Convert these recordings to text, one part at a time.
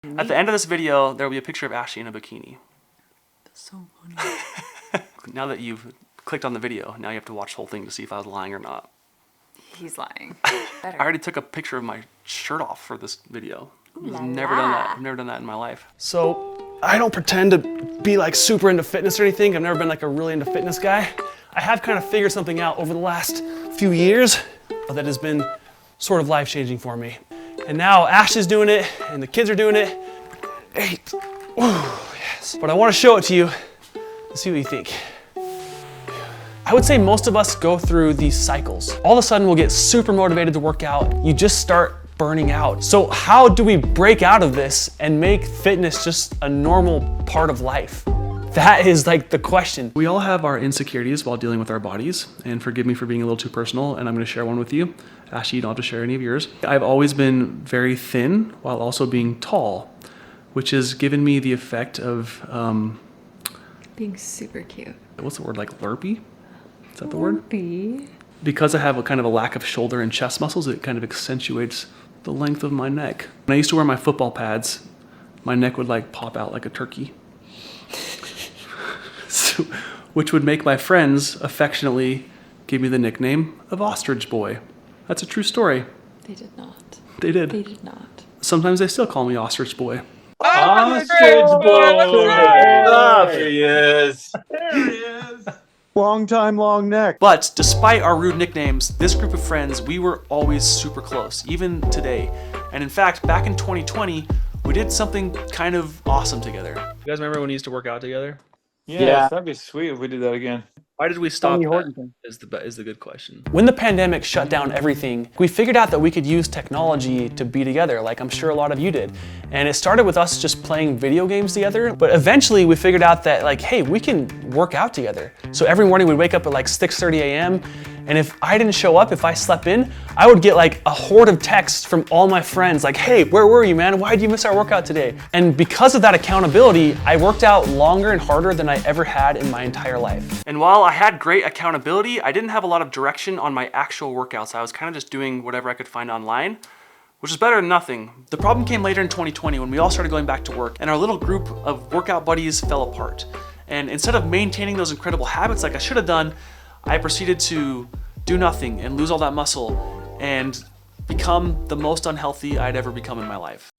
At the end of this video, there will be a picture of Ashley in a bikini. That's so funny. Now that you've clicked on the video, now you have to watch the whole thing to see if I was lying or not. He's lying. I already took a picture of my shirt off for this video. Ooh, I've never done that. I've never done that in my life. So I don't pretend to be like super into fitness or anything. I've never been like a really into fitness guy. I have kind of figured something out over the last few years that has been sort of life-changing for me. And now Ashley's doing it and the kids are doing it. 8. Ooh, yes. But I want to show it to you to see what you think. I would say most of us go through these cycles. All of a sudden we'll get super motivated to work out. You just start burning out. So how do we break out of this and make fitness just a normal part of life? That is like the question. We all have our insecurities while dealing with our bodies, and forgive me for being a little too personal, and I'm gonna share one with you. Ashley, you don't have to share any of yours. I've always been very thin while also being tall, which has given me the effect of being super cute. What's the word, like lurpy? Is that the word? Lurpy. Because I have a kind of a lack of shoulder and chest muscles, it kind of accentuates the length of my neck. When I used to wear my football pads, my neck would like pop out like a turkey. So, which would make my friends affectionately give me the nickname of Ostrich Boy. That's a true story. They did not. They did. They did not. Sometimes they still call me Ostrich Boy. Ostrich Boy! There he is. There he is. Long time, long neck. But despite our rude nicknames, this group of friends, we were always super close, even today. And in fact, back in 2020, we did something kind of awesome together. You guys remember when we used to work out together? Yeah, that'd be sweet if we did that again. Why did we stop that is the good question. When the pandemic shut down everything, we figured out that we could use technology to be together, like I'm sure a lot of you did. And it started with us just playing video games together, but eventually we figured out that like, hey, we can work out together. So every morning we'd wake up at like 6:30 a.m. and if I didn't show up, if I slept in, I would get like a horde of texts from all my friends like, hey, where were you, man? Why did you miss our workout today? And because of that accountability, I worked out longer and harder than I ever had in my entire life. And while I had great accountability, I didn't have a lot of direction on my actual workouts. I was kind of just doing whatever I could find online, which is better than nothing. The problem came later in 2020 when we all started going back to work and our little group of workout buddies fell apart. And instead of maintaining those incredible habits like I should have done, I proceeded to do nothing and lose all that muscle and become the most unhealthy I'd ever become in my life.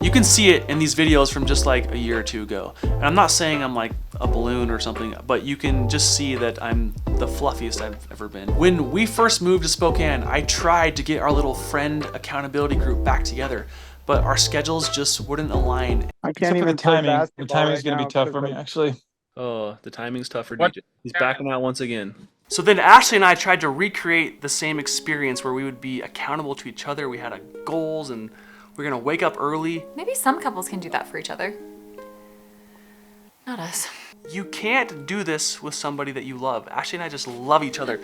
You can see it in these videos from just like a year or two ago. And I'm not saying I'm like a balloon or something, but you can just see that I'm the fluffiest I've ever been. When we first moved to Spokane, I tried to get our little friend accountability group back together, but our schedules just wouldn't align. I can't even timing. The timing's gonna be tough for me, actually. Oh, the timing's tough for DJ. He's backing out once again. So then Ashley and I tried to recreate the same experience where we would be accountable to each other. We had goals and we're gonna wake up early. Maybe some couples can do that for each other. Not us. You can't do this with somebody that you love. Ashley and I just love each other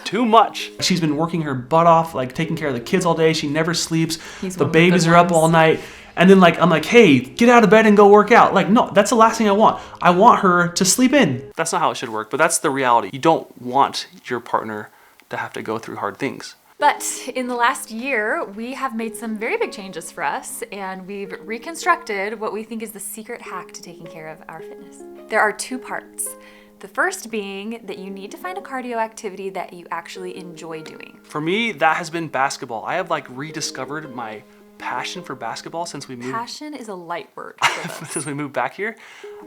too much. She's been working her butt off, like taking care of the kids all day. She never sleeps. The babies are up all night. And then like, I'm like, hey, get out of bed and go work out. Like, no, that's the last thing I want. I want her to sleep in. That's not how it should work, but that's the reality. You don't want your partner to have to go through hard things. But in the last year, we have made some very big changes for us, and we've reconstructed what we think is the secret hack to taking care of our fitness. There are 2 parts. The first being that you need to find a cardio activity that you actually enjoy doing. For me, that has been basketball. I have like rediscovered my passion for basketball since we moved. Passion is a light word for this. Since we moved back here.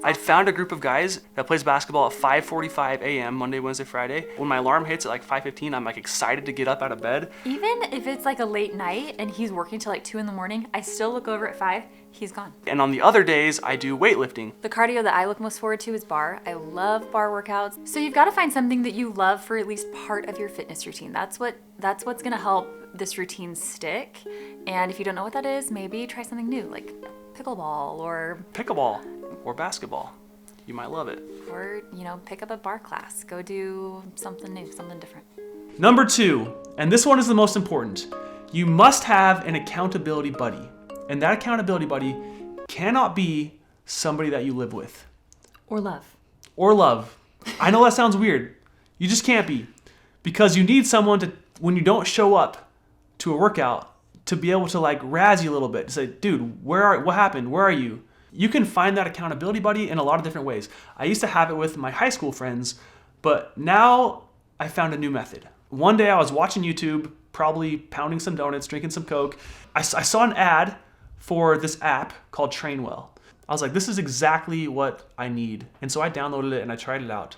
I found a group of guys that plays basketball at 5:45 a.m. Monday, Wednesday, Friday. When my alarm hits at like 5:15, I'm like excited to get up out of bed. Even if it's like a late night and he's working till like 2 in the morning, I still look over at 5, he's gone. And on the other days, I do weightlifting. The cardio that I look most forward to is bar. I love bar workouts. So you've got to find something that you love for at least part of your fitness routine. That's what's gonna help this routine stick. And if you don't know what that is, maybe try something new like pickleball or basketball. You might love it. Or, pick up a bar class. Go do something new, something different. Number 2, and this one is the most important. You must have an accountability buddy. And that accountability buddy cannot be somebody that you live with. Or love. I know that sounds weird. You just can't be. Because you need someone to, when you don't show up to a workout, to be able to like razz you a little bit, to say, dude, what happened? Where are you? You can find that accountability buddy in a lot of different ways. I used to have it with my high school friends, but now I found a new method. One day I was watching YouTube, probably pounding some donuts, drinking some Coke. I saw an ad for this app called Trainwell. I was like, this is exactly what I need. And so I downloaded it and I tried it out.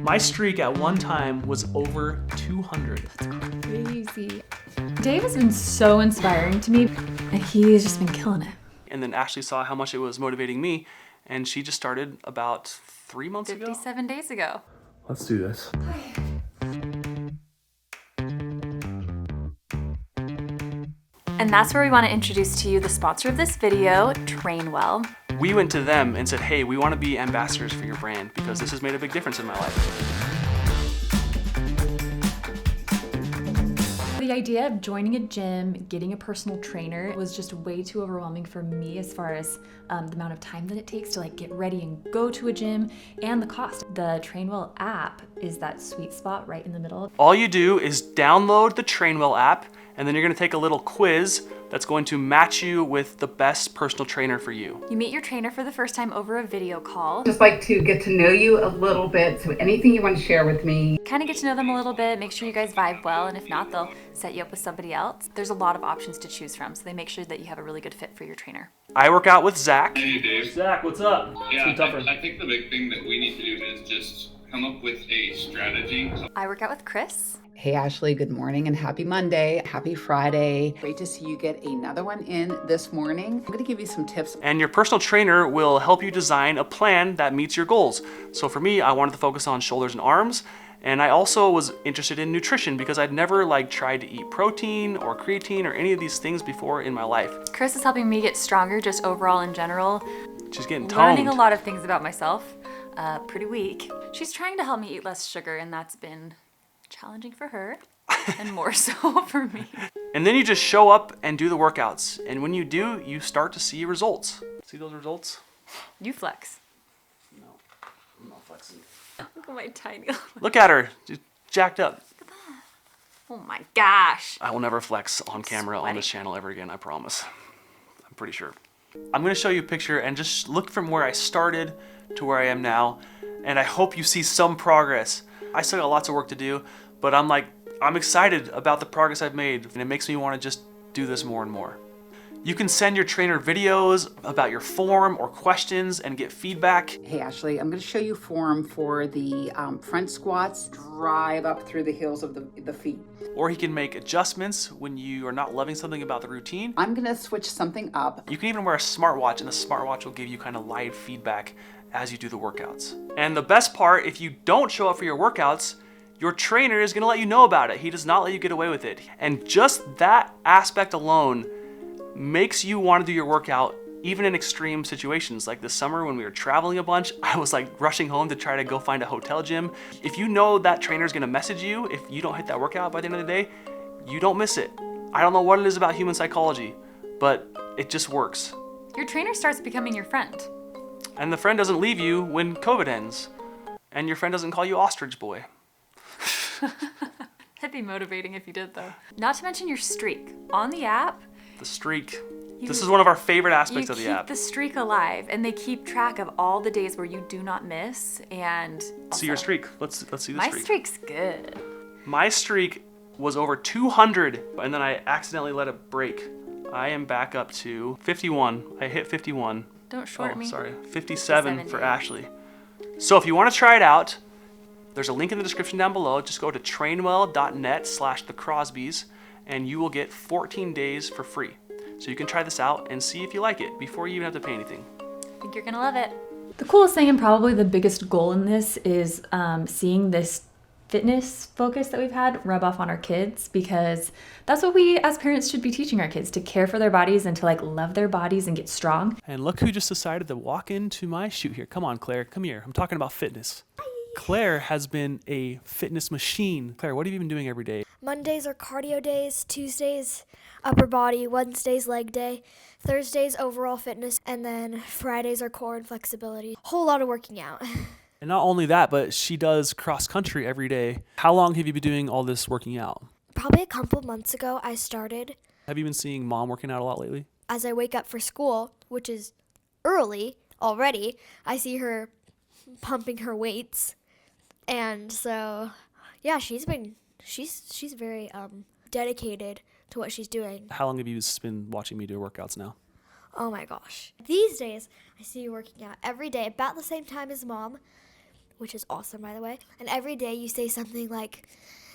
My streak at one time was over 200. That's crazy. Dave has been so inspiring to me, and he's just been killing it. And then Ashley saw how much it was motivating me, and she just started about 3 months ago. 57 days ago. Let's do this. And that's where we want to introduce to you the sponsor of this video, Trainwell. We went to them and said, hey, we want to be ambassadors for your brand because this has made a big difference in my life. The idea of joining a gym, getting a personal trainer was just way too overwhelming for me as far as the amount of time that it takes to like get ready and go to a gym and the cost. The Trainwell app is that sweet spot right in the middle. All you do is download the Trainwell app, and then you're going to take a little quiz that's going to match you with the best personal trainer for you. You meet your trainer for the first time over a video call. Just like to get to know you a little bit, so anything you want to share with me. Kind of get to know them a little bit, make sure you guys vibe well, and if not, they'll set you up with somebody else. There's a lot of options to choose from, so they make sure that you have a really good fit for your trainer. I work out with Zach. Hey Dave. Zach, what's up? Yeah, I think the big thing that we need to do is just come up with a strategy. I work out with Chris. Hey Ashley, good morning and happy Monday. Happy Friday. Great to see you get another one in this morning. I'm going to give you some tips. And your personal trainer will help you design a plan that meets your goals. So for me, I wanted to focus on shoulders and arms. And I also was interested in nutrition because I'd never tried to eat protein or creatine or any of these things before in my life. Chris is helping me get stronger just overall in general. She's getting toned. Learning a lot of things about myself. Pretty weak. She's trying to help me eat less sugar, and that's been challenging for her and more so for me. And then you just show up and do the workouts. And when you do, you start to see results. See those results? You flex. No, I'm not flexing. Look at my tiny. Look at her, just jacked up. Oh my gosh. I will never flex on camera on this channel ever again, I promise. I'm pretty sure. I'm gonna show you a picture and just look from where I started to where I am now. And I hope you see some progress. I still got lots of work to do, but I'm excited about the progress I've made, and it makes me want to just do this more and more. You can send your trainer videos about your form or questions and get feedback. Hey Ashley, I'm going to show you form for the front squats. Drive up through the heels of the feet. Or he can make adjustments when you are not loving something about the routine. I'm going to switch something up. You can even wear a smartwatch, and the smartwatch will give you kind of live feedback as you do the workouts. And the best part, if you don't show up for your workouts, your trainer is gonna let you know about it. He does not let you get away with it. And just that aspect alone makes you wanna do your workout even in extreme situations. Like this summer when we were traveling a bunch, I was rushing home to try to go find a hotel gym. If you know that trainer's gonna message you, if you don't hit that workout by the end of the day, you don't miss it. I don't know what it is about human psychology, but it just works. Your trainer starts becoming your friend. And the friend doesn't leave you when COVID ends. And your friend doesn't call you ostrich boy. That'd be motivating if you did though. Not to mention your streak. On the app, The streak. This is one of our favorite aspects you of the app. keep the streak alive, and they keep track of all the days where you do not miss. And See your streak. Let's see the my streak. streak's good. My streak was over 200, and then I accidentally let it break. I am back up to 51. I hit 51. Don't short me. Sorry, 57 for 57. Ashley. So if you want to try it out, there's a link in the description down below. Just go to trainwell.net/thecrosbys, and you will get 14 days for free. So you can try this out and see if you like it before you even have to pay anything. I think you're gonna love it. The coolest thing and probably the biggest goal in this is seeing this fitness focus that we've had rub off on our kids, because that's what we as parents should be teaching our kids, to care for their bodies and to love their bodies and get strong. And look who just decided to walk into my shoot here. Come on, Claire, come here. I'm talking about fitness. Claire has been a fitness machine. Claire, what have you been doing every day? Mondays are cardio days, Tuesdays upper body, Wednesdays leg day, Thursdays overall fitness, and then Fridays are core and flexibility. Whole lot of working out. And not only that, but she does cross country every day. How long have you been doing all this working out? Probably a couple months ago I started. Have you been seeing Mom working out a lot lately? As I wake up for school, which is early already, I see her pumping her weights. And so, yeah, she's very dedicated to what she's doing. How long have you been watching me do workouts now? Oh my gosh. These days, I see you working out every day about the same time as Mom, which is awesome, by the way. And every day you say something like,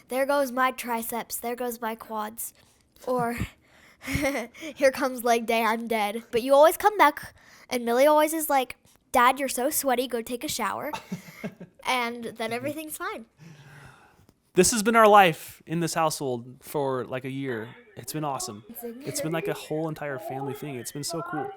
there goes my triceps, there goes my quads, or here comes leg day, I'm dead. But you always come back, and Millie always is like, Dad, you're so sweaty, go take a shower. And then everything's fine. This has been our life in this household for like a year. It's been awesome. It's been like a whole entire family thing. It's been so cool.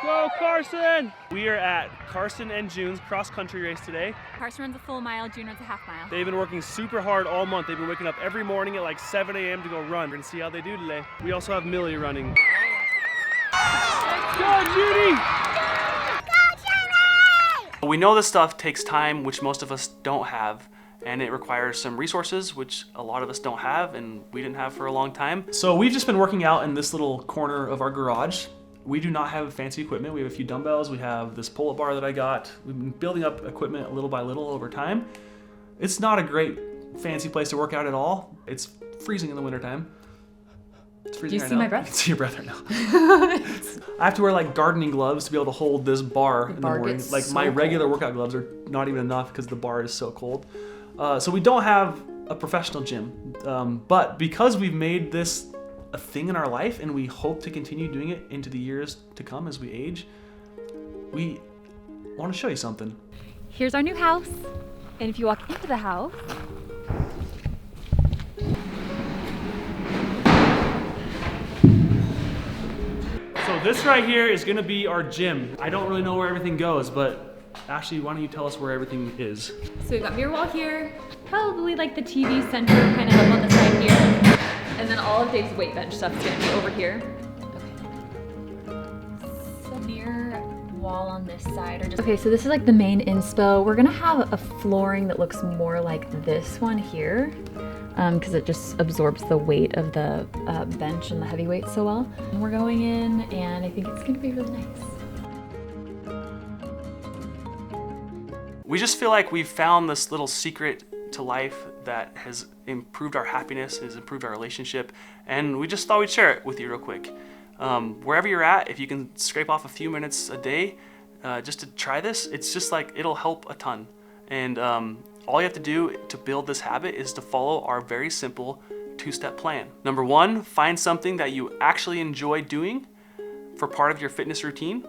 Go Carson! We are at Carson and June's cross-country race today. Carson runs a full mile, June runs a half mile. They've been working super hard all month. They've been waking up every morning at like 7 a.m. to go run. We're gonna see how they do today. We also have Millie running. Let's go, Judy! We know this stuff takes time, which most of us don't have, and it requires some resources, which a lot of us don't have, and we didn't have for a long time. So we've just been working out in this little corner of our garage. We do not have fancy equipment. We have a few dumbbells. We have this pull-up bar that I got. We've been building up equipment little by little over time. It's not a great fancy place to work out at all. It's freezing in the wintertime. It's freezing right now. Do you see my breath? I can see your breath right now. I have to wear like gardening gloves to be able to hold this bar in the morning. Like so my regular workout gloves are not even enough because the bar is so cold. So we don't have a professional gym, but because we've made this a thing in our life and we hope to continue doing it into the years to come as we age, we want to show you something. Here's our new house, and if you walk into the house, so this right here is gonna be our gym. I don't really know where everything goes, but Ashley, why don't you tell us where everything is? So we've got mirror wall here, probably like the TV center kind of up on the side here. And then all of Dave's weight bench stuff is gonna be over here. Okay. So mirror wall on this side or just... Okay, so this is like the main inspo. We're gonna have a flooring that looks more like this one here because it just absorbs the weight of the bench and the heavy weight so well. And we're going in and I think it's gonna be really nice. We just feel like we've found this little secret to life that has improved our happiness, has improved our relationship, and we just thought we'd share it with you real quick. Wherever you're at, if you can scrape off a few minutes a day just to try this, it's just like, it'll help a ton. And all you have to do to build this habit is to follow our very simple 2-step plan. Number 1, find something that you actually enjoy doing for part of your fitness routine.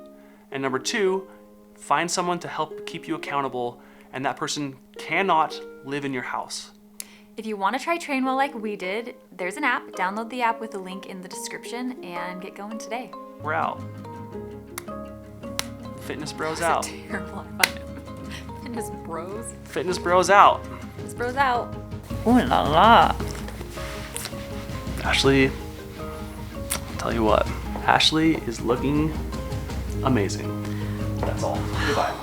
And number 2, find someone to help keep you accountable, and that person cannot live in your house. If you want to try Trainwell like we did, there's an app. Download the app with the link in the description and get going today. We're out. Fitness Bros out. Terrible. Fitness Bros. Fitness Bros out. Fitness Bros out. Oh la la. Ashley, I'll tell you what, Ashley is looking amazing. That's all. Goodbye.